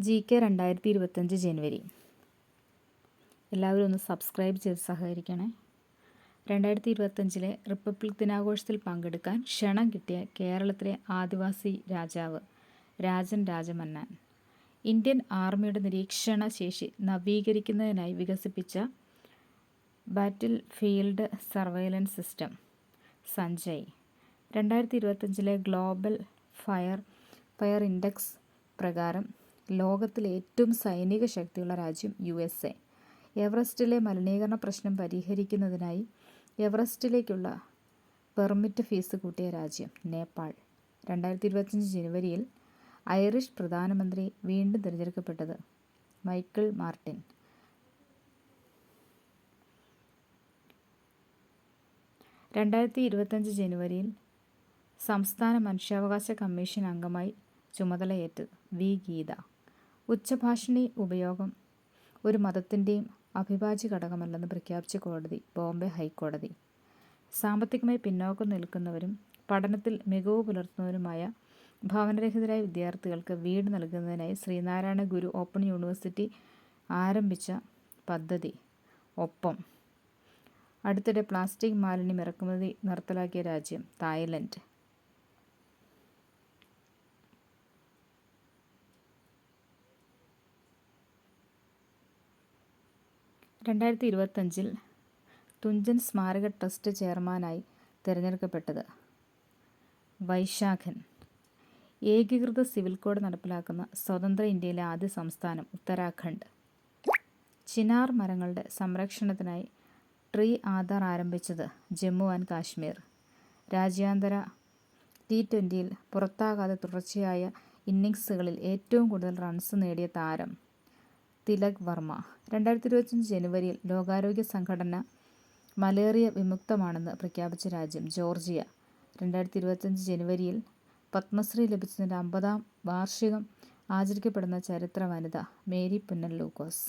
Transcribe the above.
GK 2025 ജനുവരി. എല്ലാവരും ഒന്ന് subscribe ചെയ്ത് സഹകരിക്കണേ. 2025 റിപ്പബ്ലിക് ദിനാഘോഷത്തിൽ പങ്കെടുക്കാൻ ക്ഷണം കിട്ടിയ കേരളത്തിലെ ആദിവാസി രാജാവ് രാജൻ രാജമന്നാൻ. ഇന്ത്യൻ ആർമിയുടെ നിരീക്ഷണ ശേഷി നവീകരിക്കുന്നതിനായി വികസിപ്പിച്ച ബാറ്റിൽ field surveillance system Sanjay. 2025 global fire index പ്രകാരം ലോകത്തിലെ ഏറ്റവും സൈനിക ശക്തിയുള്ള രാജ്യം USA. എവറസ്റ്റിലെ മലിനീകരണ പ്രശ്നം പരിഹരിക്കുന്നതിനായി എവറസ്റ്റിലേക്കുള്ള പെർമിറ്റ് ഫീസ് കൂട്ടിയ രാജ്യം നേപ്പാൾ. 2025 ജനുവരിയിൽ ഐറിഷ് പ്രധാനമന്ത്രി വീണ്ടും തിരഞ്ഞെടുക്കപ്പെട്ടത് മൈക്കിൾ മാർട്ടിൻ. 2025 ജനുവരിയിൽ സംസ്ഥാന മനുഷ്യാവകാശ കമ്മീഷൻ അംഗമായി ചുമതലയേറ്റ് വി. ഗീത. ഉച്ചഭാഷിണി ഉപയോഗം ഒരു മതത്തിൻ്റെയും അവിഭാജ്യ ഘടകമല്ലെന്ന് പ്രഖ്യാപിച്ച കോടതി ബോംബെ ഹൈക്കോടതി. സാമ്പത്തികമായി പിന്നോക്കം നിൽക്കുന്നവരും പഠനത്തിൽ മികവ് പുലർത്തുന്നവരുമായ ഭവനരഹിതരായ വിദ്യാർത്ഥികൾക്ക് വീട് നൽകുന്നതിനായി ശ്രീനാരായണ ഗുരു ഓപ്പൺ യൂണിവേഴ്സിറ്റി ആരംഭിച്ച പദ്ധതി. ഒപ്പം അടുത്തിടെ പ്ലാസ്റ്റിക് മാലിന്യം ഇറക്കുമതി നിർത്തലാക്കിയ രാജ്യം തായ്ലൻഡ്. 2025 തുഞ്ചൻ സ്മാരക ട്രസ്റ്റ് ചെയർമാനായി തിരഞ്ഞെടുക്കപ്പെട്ടത് വൈശാഖൻ. ഏകീകൃത സിവിൽ കോഡ് നടപ്പിലാക്കുന്ന സ്വതന്ത്ര ഇന്ത്യയിലെ ആദ്യ സംസ്ഥാനം ഉത്തരാഖണ്ഡ്. ചിനാർ മരങ്ങളുടെ സംരക്ഷണത്തിനായി ട്രീ ആധാർ ആരംഭിച്ചത് ജമ്മു ആൻഡ് കാശ്മീർ. രാജ്യാന്തര T20 പുറത്താകാതെ തുടർച്ചയായ ഇന്നിംഗ്സുകളിൽ ഏറ്റവും കൂടുതൽ റൺസ് നേടിയ താരം തിലക് വർമ്മ. 2025 ജനുവരിയിൽ ലോകാരോഗ്യ സംഘടന മലേറിയ വിമുക്തമാണെന്ന് പ്രഖ്യാപിച്ച രാജ്യം ജോർജിയ. 2025 ജനുവരിയിൽ പത്മശ്രീ ലഭിച്ചതിൻ്റെ 50ാം വാർഷികം ആചരിക്കപ്പെടുന്ന ചരിത്ര വനിത മേരി പുന്നൻ ലൂക്കോസ്.